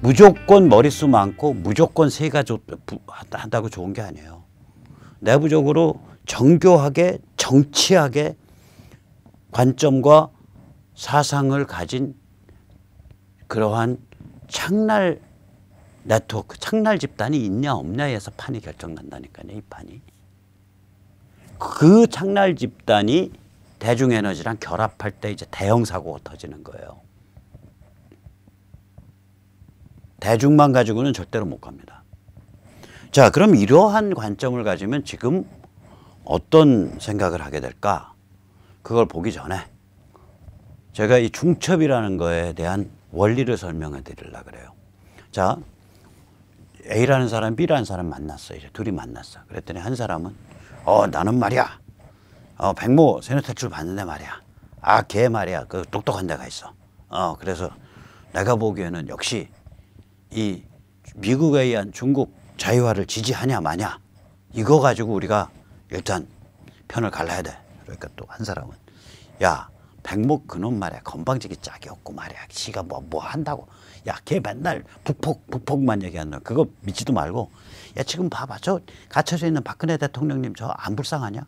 무조건 머릿수 많고 무조건 세가 한다고 좋은 게 아니에요. 내부적으로 정교하게 정치하게 관점과 사상을 가진 그러한 창날 네트워크, 창날 집단이 있냐 없냐에서 판이 결정난다니까요. 이 판이. 그 창날 집단이 대중에너지랑 결합할 때 이제 대형 사고가 터지는 거예요. 대중만 가지고는 절대로 못 갑니다. 자, 그럼 이러한 관점을 가지면 지금 어떤 생각을 하게 될까? 그걸 보기 전에 제가 이 중첩이라는 거에 대한 원리를 설명해 드리려고 그래요. 자, A라는 사람, B라는 사람 만났어요. 이제 둘이 만났어. 그랬더니 한 사람은 나는 말이야. 백모 세뇌탈출 봤는데 말이야. 걔 말이야. 그 똑똑한 데가 있어. 그래서 내가 보기에는 역시 이 미국에 의한 중국 자유화를 지지하냐 마냐 이거 가지고 우리가 일단 편을 갈라야 돼. 그러니까 또 한 사람은 야 백목 그놈 말이야 건방지게 짝이 없고 말이야 지가 뭐 한다고 야 걔 맨날 북폭만 얘기한다. 그거 믿지도 말고 야 지금 봐봐 저 갇혀져 있는 박근혜 대통령님 저 안 불쌍하냐?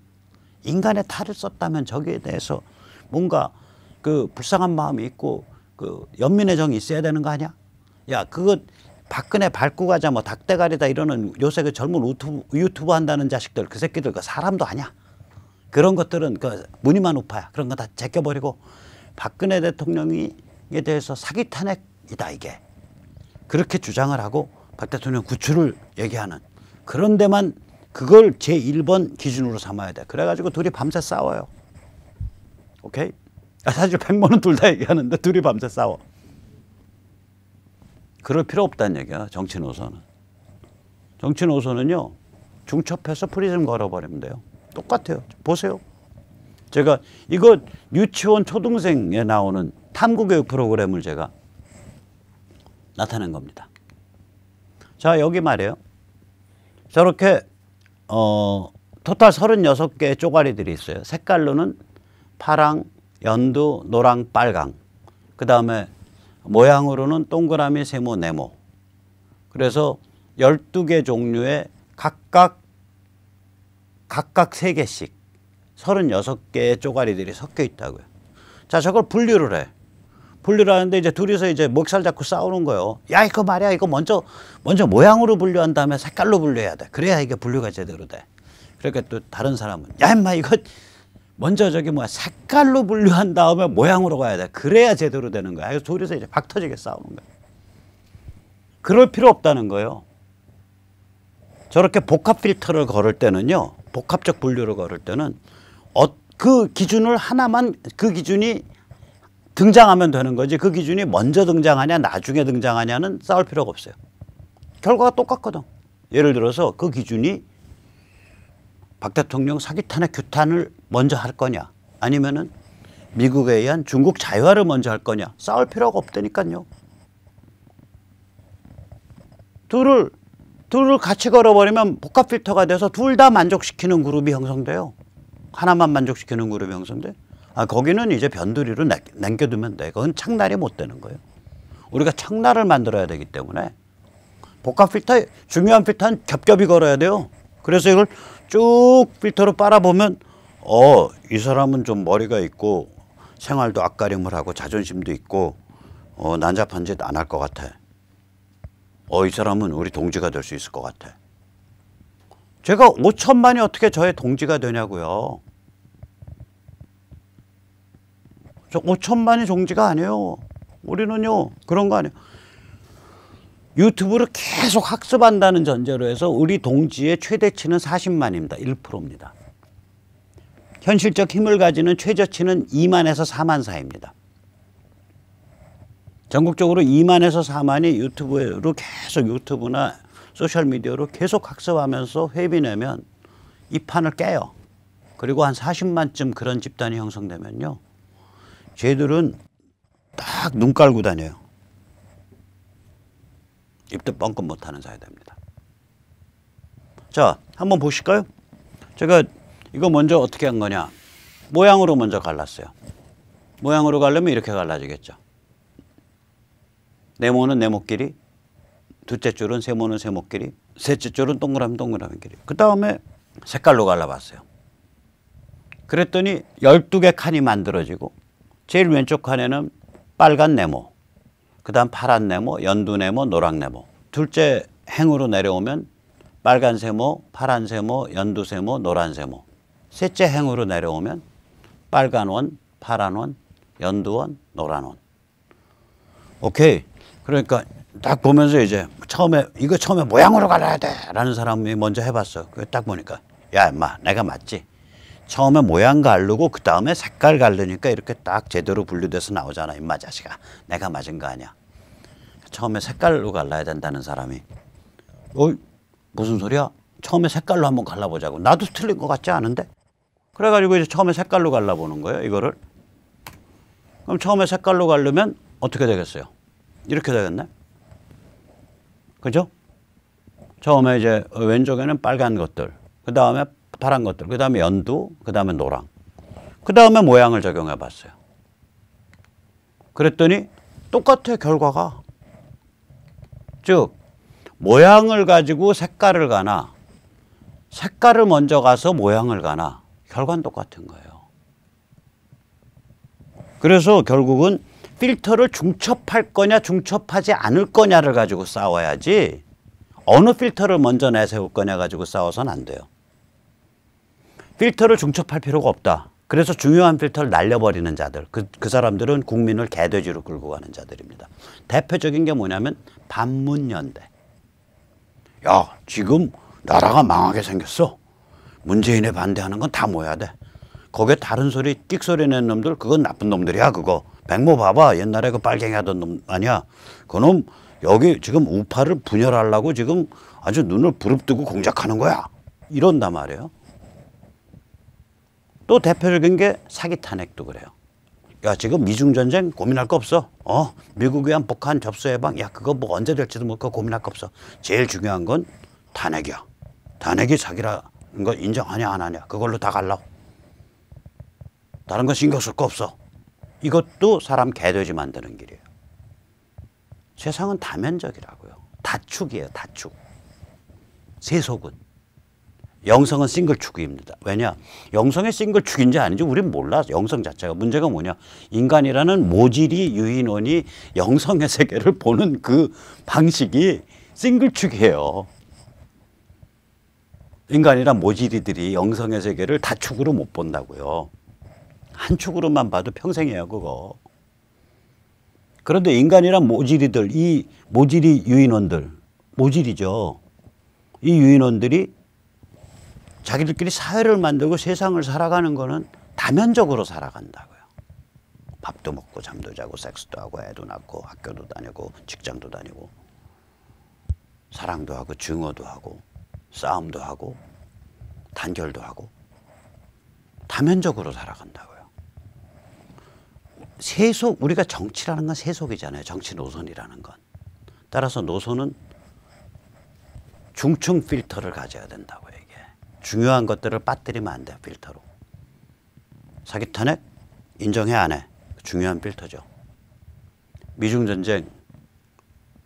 인간의 탈을 썼다면 저기에 대해서 뭔가 그 불쌍한 마음이 있고 그 연민의 정이 있어야 되는 거 아니야? 야 그거 박근혜 밟고 가자 뭐 닭대가리다 이러는 요새 그 젊은 유튜브 한다는 자식들 그 새끼들 그 사람도 아니야. 그런 것들은 그 무늬만 우파야. 그런 거 다 제껴버리고 박근혜 대통령에 대해서 사기 탄핵이다 이게. 그렇게 주장을 하고 박 대통령 구출을 얘기하는 그런 데만 그걸 제1번 기준으로 삼아야 돼. 그래가지고 둘이 밤새 싸워요. 오케이? 사실 백모는 둘 다 얘기하는데 둘이 밤새 싸워. 그럴 필요 없다는 얘기야. 정치 노선은. 정치 노선은요. 중첩해서 프리즘 걸어버리면 돼요. 똑같아요. 보세요. 제가 이거 유치원 초등생에 나오는 탐구교육 프로그램을 제가 나타낸 겁니다. 자 여기 말이에요. 저렇게 토탈 36개의 쪼가리들이 있어요. 색깔로는 파랑, 연두, 노랑, 빨강. 그 다음에 모양으로는 동그라미, 세모, 네모. 그래서 12개 종류의 각각 3개씩 36개의 쪼가리들이 섞여 있다고요. 자, 저걸 분류를 해. 분류를 하는데 이제 둘이서 이제 목살 잡고 싸우는 거예요. 야, 이거 말이야. 이거 먼저 모양으로 분류한 다음에 색깔로 분류해야 돼. 그래야 이게 분류가 제대로 돼. 그러니까 또 다른 사람은 야, 임마 이거 먼저 저기 뭐야 색깔로 분류한 다음에 모양으로 가야 돼. 그래야 제대로 되는 거야. 그래서 둘이서 이제 박 터지게 싸우는 거야. 그럴 필요 없다는 거예요. 저렇게 복합 필터를 걸을 때는요. 복합적 분류를 걸을 때는 그 기준을 하나만 그 기준이 등장하면 되는 거지. 그 기준이 먼저 등장하냐 나중에 등장하냐는 싸울 필요가 없어요. 결과가 똑같거든. 예를 들어서 그 기준이 박 대통령 사기 탄핵 규탄을 먼저 할 거냐 아니면은 미국에 의한 중국 자유화를 먼저 할 거냐 싸울 필요가 없다니까요. 둘을 같이 걸어버리면 복합 필터가 돼서 둘 다 만족시키는 그룹이 형성돼요. 하나만 만족시키는 그룹이 형성돼. 거기는 이제 변두리로 남겨두면 돼. 그건 창날이 못 되는 거예요. 우리가 창날을 만들어야 되기 때문에 복합 필터 중요한 필터는 겹겹이 걸어야 돼요. 그래서 이걸 쭉 필터로 빨아보면 이 사람은 좀 머리가 있고 생활도 앞가림을 하고 자존심도 있고 난잡한 짓 안 할 것 같아. 이 사람은 우리 동지가 될 수 있을 것 같아. 제가 5천만이 어떻게 저의 동지가 되냐고요. 저 5천만이 동지가 아니에요. 우리는요 그런 거 아니에요. 유튜브를 계속 학습한다는 전제로 해서 우리 동지의 최대치는 40만입니다. 1%입니다. 현실적 힘을 가지는 최저치는 2만에서 4만 사이입니다. 전국적으로 2만에서 4만이 유튜브로 계속 유튜브나 소셜미디어로 계속 학습하면서 회비 내면 이 판을 깨요. 그리고 한 40만쯤 그런 집단이 형성되면요. 쟤들은 딱 눈 깔고 다녀요. 입도 뻥끗 못하는 사회 됩니다. 자, 한번 보실까요? 제가 이거 먼저 어떻게 한 거냐. 모양으로 먼저 갈랐어요. 모양으로 가려면 이렇게 갈라지겠죠. 네모는 네모끼리, 둘째 줄은 세모는 세모끼리, 셋째 줄은 동그라미 동그라미끼리. 그 다음에 색깔로 갈라봤어요. 그랬더니 12개 칸이 만들어지고 제일 왼쪽 칸에는 빨간 네모, 그 다음 파란 네모, 연두 네모, 노랑 네모. 둘째 행으로 내려오면 빨간 세모, 파란 세모, 연두 세모, 노란 세모. 셋째 행으로 내려오면 빨간 원, 파란 원, 연두 원, 노란 원. 오케이. 그러니까 딱 보면서 이제 이거 처음에 모양으로 갈라야 돼 라는 사람이 먼저 해봤어. 딱 보니까 야 임마 내가 맞지. 처음에 모양 가르고 그 다음에 색깔 가르니까 이렇게 딱 제대로 분류돼서 나오잖아. 임마 자식아 내가 맞은 거 아니야. 처음에 색깔로 갈라야 된다는 사람이 무슨 소리야? 처음에 색깔로 한번 갈라보자고. 나도 틀린 것 같지 않은데? 그래가지고 이제 처음에 색깔로 갈라보는 거예요 이거를. 그럼 처음에 색깔로 가르면 어떻게 되겠어요? 이렇게 되겠네. 그죠? 처음에 이제 왼쪽에는 빨간 것들, 그 다음에 파란 것들, 그 다음에 연두, 그 다음에 노랑, 그 다음에 모양을 적용해 봤어요. 그랬더니 똑같아 결과가. 즉 모양을 가지고 색깔을 가나 색깔을 먼저 가서 모양을 가나 결과는 똑같은 거예요. 그래서 결국은 필터를 중첩할 거냐 중첩하지 않을 거냐를 가지고 싸워야지 어느 필터를 먼저 내세울 거냐 가지고 싸워서는 안 돼요. 필터를 중첩할 필요가 없다. 그래서 중요한 필터를 날려버리는 자들, 그 사람들은 국민을 개돼지로 끌고 가는 자들입니다. 대표적인 게 뭐냐면 반문연대. 야 지금 나라가 망하게 생겼어. 문재인에 반대하는 건 다 모여야 돼. 거기에 다른 소리 끽소리 낸 놈들 그건 나쁜 놈들이야. 그거 백모 봐봐. 옛날에 그 빨갱이 하던 놈 아니야. 그놈 여기 지금 우파를 분열하려고 지금 아주 눈을 부릅뜨고 공작하는 거야. 이런단 말이에요. 또 대표적인 게 사기 탄핵도 그래요. 야 지금 미중전쟁 고민할 거 없어. 미국 위한 북한 접수 해방 야 그거 뭐 언제 될지도 모르고 고민할 거 없어. 제일 중요한 건 탄핵이야. 탄핵이 사기라는 거 인정하냐 안 하냐 그걸로 다 갈라. 다른 건 신경 쓸 거 없어. 이것도 사람 개돼지 만드는 길이에요. 세상은 다면적이라고요. 다축이에요. 다축. 세속은. 영성은 싱글축입니다. 왜냐? 영성의 싱글축인지 아닌지 우린 몰라. 영성 자체가. 문제가 뭐냐? 인간이라는 모질이 유인원이 영성의 세계를 보는 그 방식이 싱글축이에요. 인간이란 모질이들이 영성의 세계를 다축으로 못 본다고요. 한 축으로만 봐도 평생이에요 그거. 그런데 인간이란 모질이들, 이 모질이 유인원들, 모질이죠. 이 유인원들이 자기들끼리 사회를 만들고 세상을 살아가는 거는 다면적으로 살아간다고요. 밥도 먹고 잠도 자고 섹스도 하고 애도 낳고 학교도 다니고 직장도 다니고 사랑도 하고 증오도 하고 싸움도 하고 단결도 하고 다면적으로 살아간다고요. 세속, 우리가 정치라는 건 세속이잖아요. 정치 노선이라는 건. 따라서 노선은 중층 필터를 가져야 된다고요. 이게 중요한 것들을 빠뜨리면 안 돼요. 필터로. 사기 탄핵 인정해 안 해? 중요한 필터죠. 미중전쟁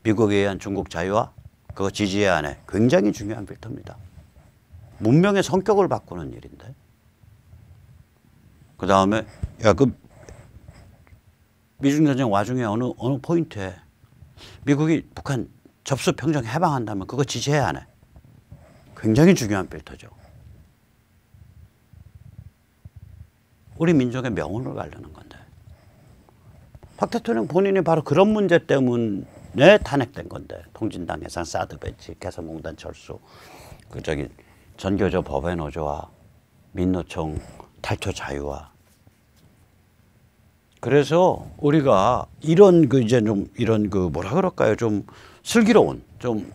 미국에 의한 중국 자유화 그거 지지해 안 해? 굉장히 중요한 필터입니다. 문명의 성격을 바꾸는 일인데. 그 다음에 미중전쟁 와중에 어느 포인트에 미국이 북한 접수 평정 해방한다면 그거 지지해 안 해? 굉장히 중요한 필터죠. 우리 민족의 명운을 가르는 건데. 박 대통령 본인이 바로 그런 문제 때문에 탄핵된 건데. 통진당 해산, 사드 배치, 개성공단 철수, 전교조 법외 노조와 민노총 탈퇴 자유화. 그래서 우리가 이런 뭐라 그럴까요? 좀 슬기로운, 좀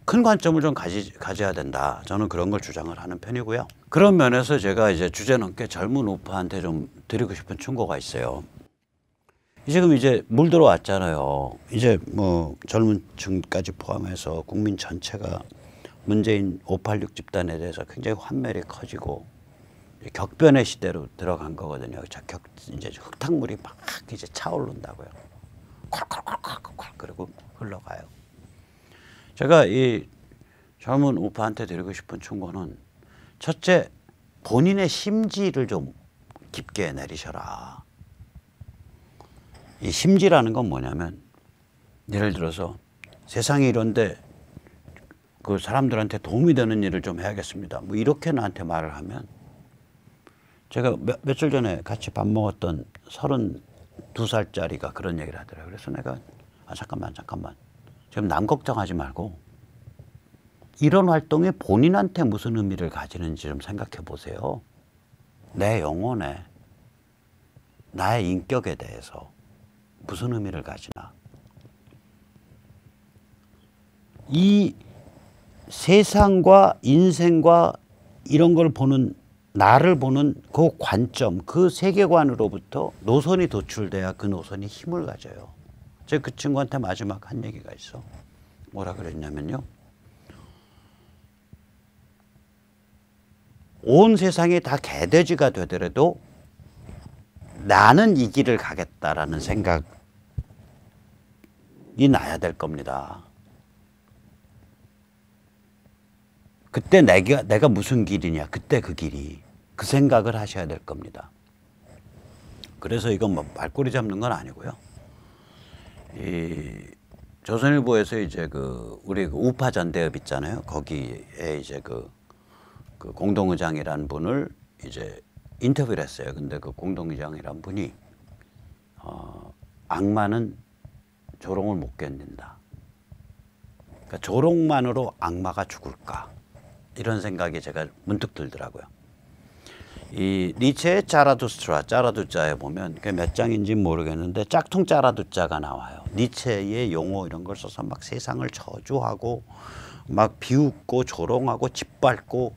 큰 관점을 좀 가져야 된다. 저는 그런 걸 주장을 하는 편이고요. 그런 면에서 제가 이제 주제넘게 젊은 우파한테 좀 드리고 싶은 충고가 있어요. 지금 이제 물 들어왔잖아요. 이제 뭐 젊은 층까지 포함해서 국민 전체가 문재인 586 집단에 대해서 굉장히 환멸이 커지고 격변의 시대로 들어간 거거든요. 이제 흙탕물이 막 이제 차오른다고요. 콸콸콸콸콸 그리고 흘러가요. 제가 이 젊은 우파한테 드리고 싶은 충고는 첫째, 본인의 심지를 좀 깊게 내리셔라. 이 심지라는 건 뭐냐면 예를 들어서 세상이 이런데 그 사람들한테 도움이 되는 일을 좀 해야겠습니다. 뭐 이렇게 나한테 말을 하면 제가 며칠 전에 같이 밥 먹었던 32살짜리가 그런 얘기를 하더라고요. 그래서 내가 잠깐만 지금 남 걱정하지 말고 이런 활동이 본인한테 무슨 의미를 가지는지 좀 생각해 보세요. 내 영혼에 나의 인격에 대해서 무슨 의미를 가지나. 이 세상과 인생과 이런 걸 보는 나를 보는 그 관점, 그 세계관으로부터 노선이 도출돼야 그 노선이 힘을 가져요. 제가 그 친구한테 마지막 한 얘기가 있어. 뭐라 그랬냐면요. 온 세상이 다 개돼지가 되더라도 나는 이 길을 가겠다라는 생각이 나야 될 겁니다. 그때 내가 무슨 길이냐, 그때 그 길이, 그 생각을 하셔야 될 겁니다. 그래서 이건 뭐 말꼬리 잡는 건 아니고요. 이 조선일보에서 이제 우리 우파 전대협 있잖아요. 거기에 이제 그 공동의장이란 분을 이제 인터뷰를 했어요. 근데 그 공동의장이란 분이 악마는 조롱을 못 견딘다. 그러니까 조롱만으로 악마가 죽을까? 이런 생각이 제가 문득 들더라고요. 이 니체의 짜라두자에 보면 그게 몇 장인지 모르겠는데 짝퉁 짜라두자가 나와요. 니체의 용어 이런 걸 써서 막 세상을 저주하고 막 비웃고 조롱하고 짓밟고.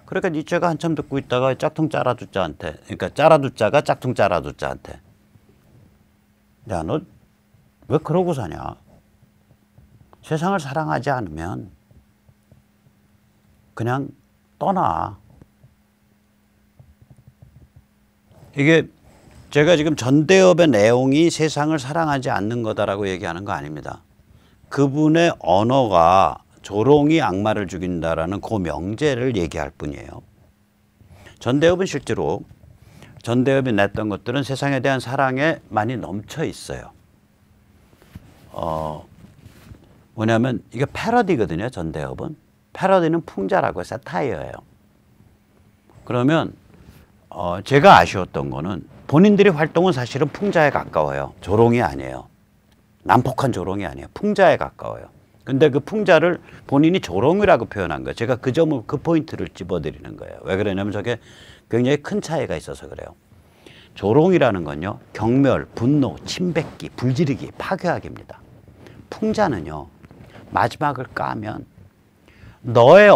그러니까 니체가 한참 듣고 있다가 짝퉁 짜라두자한테, 그러니까 짜라두자가 짝퉁 짜라두자한테, 야, 너 왜 그러고 사냐? 세상을 사랑하지 않으면 그냥 떠나. 이게 제가 지금 전대협의 내용이 세상을 사랑하지 않는 거다라고 얘기하는 거 아닙니다. 그분의 언어가 조롱이 악마를 죽인다라는 그 명제를 얘기할 뿐이에요. 전대협은 실제로 전대협이 냈던 것들은 세상에 대한 사랑에 많이 넘쳐 있어요. 뭐냐면 이게 패러디거든요. 전대협은. 패러디는 풍자라고 사타이어예요. 그러면 제가 아쉬웠던 거는 본인들이 활동은 사실은 풍자에 가까워요. 조롱이 아니에요. 난폭한 조롱이 아니에요. 풍자에 가까워요. 근데 그 풍자를 본인이 조롱이라고 표현한 거예요. 제가 그 점을, 그 포인트를 집어드리는 거예요. 왜 그러냐면 저게 굉장히 큰 차이가 있어서 그래요. 조롱이라는 건요, 경멸, 분노, 침뱉기, 불지르기, 파괴하기입니다. 풍자는요, 마지막을 까면 너의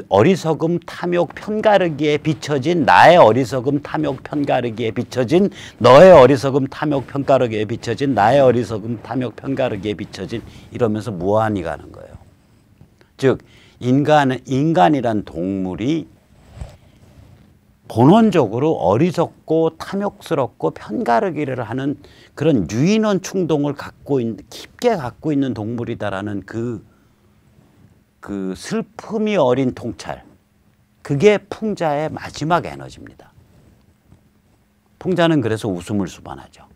어리석음, 탐욕, 편가르기에 비춰진 나의 어리석음, 탐욕, 편가르기에 비춰진 너의 어리석음, 탐욕, 편가르기에 비춰진 나의 어리석음, 탐욕, 편가르기에 비춰진 이러면서 무한히 가는 거예요. 즉 인간이란 동물이 본원적으로 어리석고 탐욕스럽고 편가르기를 하는 그런 유인원 충동을 깊게 갖고 있는 동물이다라는 그 슬픔이 어린 통찰, 그게 풍자의 마지막 에너지입니다. 풍자는 그래서 웃음을 수반하죠.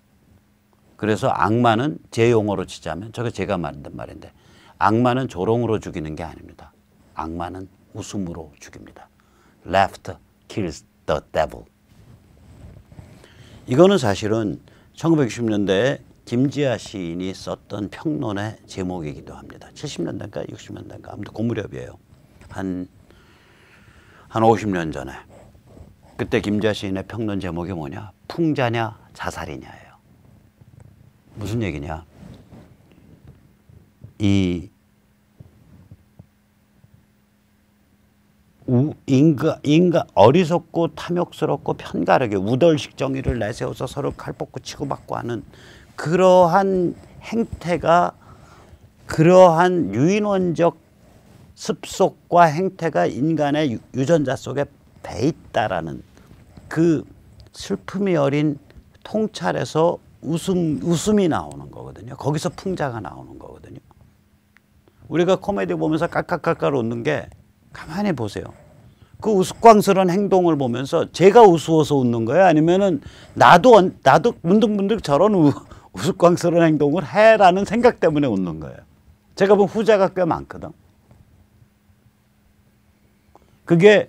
그래서 악마는 제 용어로 치자면, 저게 제가 만든 말인데, 악마는 조롱으로 죽이는 게 아닙니다. 악마는 웃음으로 죽입니다. Laughter kills the devil. 이거는 사실은 1960년대에 김지아 시인이 썼던 평론의 제목이기도 합니다. 70년대인가 60년대인가 아무튼 그 무렵이에요. 한 50년 전에. 그때 김지아 시인의 평론 제목이 뭐냐? 풍자냐 자살이냐예요. 무슨 얘기냐? 인간 어리석고 탐욕스럽고 편가르게 우덜식 정의를 내세워서 서로 칼벗고 치고받고 하는 그러한 행태가, 그러한 유인원적 습속과 행태가 인간의 유전자 속에 배 있다라는 그 슬픔이 어린 통찰에서 웃음이 나오는 거거든요. 거기서 풍자가 나오는 거거든요. 우리가 코미디 보면서 깔깔깔깔 웃는 게 가만히 보세요. 그 우스꽝스러운 행동을 보면서 제가 우스워서 웃는 거예요? 아니면은 나도 문득문득 저런 우스꽝스러운 행동을 해라는 생각 때문에 웃는 거예요. 제가 보면 후자가 꽤 많거든. 그게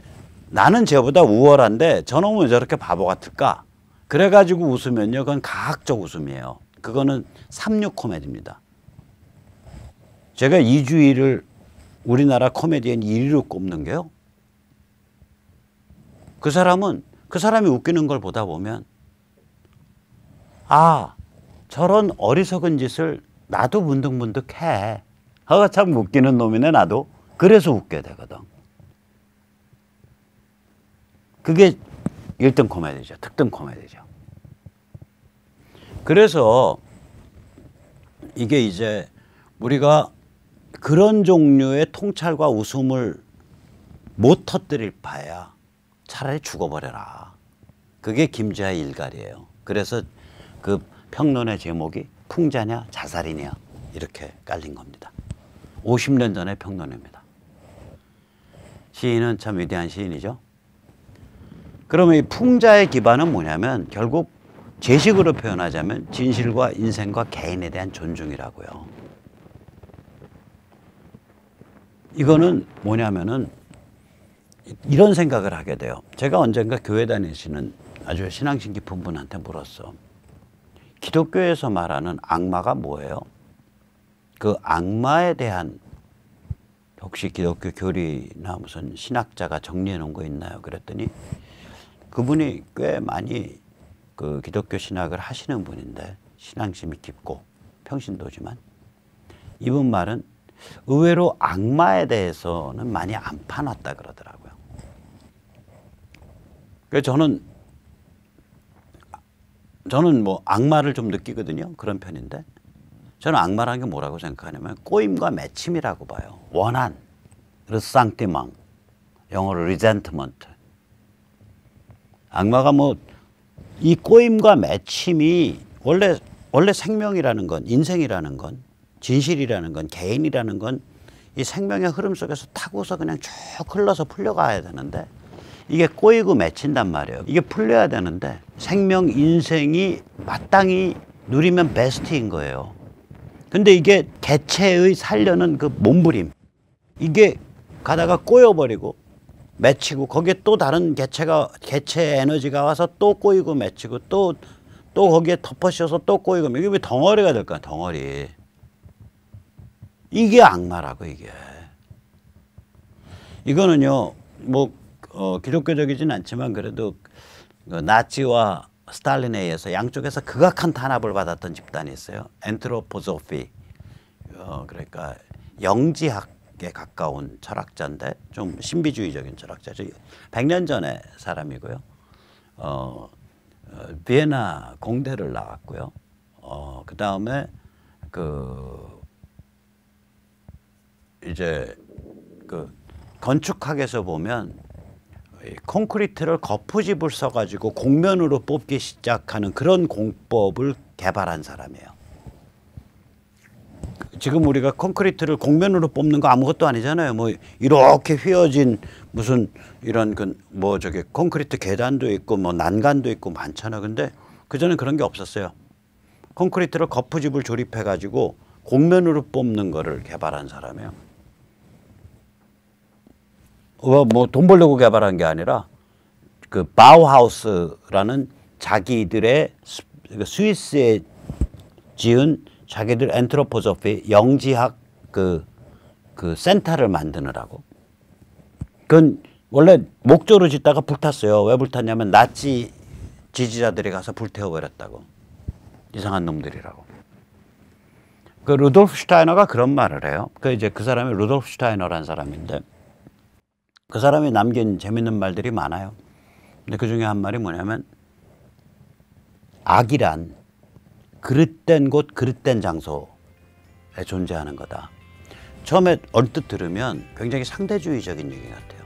나는 쟤보다 우월한데 저놈은 왜 저렇게 바보 같을까? 그래가지고 웃으면요, 그건 가학적 웃음이에요. 그거는 삼류 코미디입니다. 제가 이주일을 우리나라 코미디언 1위로 꼽는 게요, 그 사람이 웃기는 걸 보다 보면 아, 저런 어리석은 짓을 나도 문득문득 해. 참 웃기는 놈이네 나도. 그래서 웃게 되거든. 그게 1등 코미디죠. 특등 코미디죠. 그래서 이게 이제 우리가 그런 종류의 통찰과 웃음을 못 터뜨릴 바에야 차라리 죽어버려라. 그게 김지하의 일갈이에요. 그래서 그 평론의 제목이 풍자냐 자살이냐 이렇게 깔린 겁니다. 50년 전의 평론입니다. 시인은 참 위대한 시인이죠. 그러면 이 풍자의 기반은 뭐냐면 결국 제식으로 표현하자면 진실과 인생과 개인에 대한 존중이라고요. 이거는 뭐냐면은 이런 생각을 하게 돼요. 제가 언젠가 교회 다니시는 아주 신앙심 깊은 분한테 물었어. 기독교에서 말하는 악마가 뭐예요? 그 악마에 대한 혹시 기독교 교리나 무슨 신학자가 정리해 놓은 거 있나요? 그랬더니 그분이 꽤 많이 그 기독교 신학을 하시는 분인데 신앙심이 깊고 평신도지만 이분 말은 의외로 악마에 대해서는 많이 안 파놨다 그러더라고요. 그래서 저는 뭐 악마를 좀 느끼거든요. 그런 편인데 저는 악마라는 게 뭐라고 생각하냐면 꼬임과 맺힘이라고 봐요. 원한, 르상티망, 영어로 resentment. 악마가 뭐 이 꼬임과 맺힘이 원래 생명이라는 건, 인생이라는 건, 진실이라는 건, 개인이라는 건 이 생명의 흐름 속에서 타고서 그냥 쭉 흘러서 풀려가야 되는데 이게 꼬이고 맺힌단 말이에요. 이게 풀려야 되는데 생명, 인생이 마땅히 누리면 베스트인 거예요. 근데 이게 개체의 살려는 그 몸부림, 이게 가다가 꼬여버리고 맺히고 거기에 또 다른 개체 에너지가 와서 또 꼬이고 맺히고 또 거기에 덮어씌워서 또 꼬이고, 이게 왜 덩어리가 될까? 덩어리. 이게 악마라고. 이게 이거는요 뭐 기독교적이진 않지만 그래도 나치와 스탈린에 의해서 양쪽에서 극악한 탄압을 받았던 집단이 있어요. 엔트로포소피, 그러니까 영지학에 가까운 철학자인데 좀 신비주의적인 철학자죠. 100년 전의 사람이고요. 비엔나 공대를 나왔고요. 그 다음에 이제 건축학에서 보면 콘크리트를 거푸집을 써가지고 곡면으로 뽑기 시작하는 그런 공법을 개발한 사람이에요. 지금 우리가 콘크리트를 곡면으로 뽑는 거 아무것도 아니잖아요. 뭐 이렇게 휘어진 무슨 이런 콘크리트 계단도 있고 뭐 난간도 있고 많잖아요. 근데 그전엔 그런 게 없었어요. 콘크리트를 거푸집을 조립해가지고 곡면으로 뽑는 거를 개발한 사람이에요. 뭐 돈 벌려고 개발한 게 아니라 그 바우하우스라는 자기들의 스위스에 지은 자기들 엔트로포소피 영지학 그 센터를 만드느라고. 그건 원래 목조로 짓다가 불탔어요. 왜 불탔냐면 나치 지지자들이 가서 불태워버렸다고. 이상한 놈들이라고. 그 루돌프 슈타이너가 그런 말을 해요. 그 사람이 루돌프 슈타이너라는 사람인데 그 사람이 남긴 재밌는 말들이 많아요. 근데 그 중에 한 말이 뭐냐면 악이란 그릇된 곳 그릇된 장소에 존재하는 거다. 처음에 얼뜻 들으면 굉장히 상대주의적인 얘기 같아요.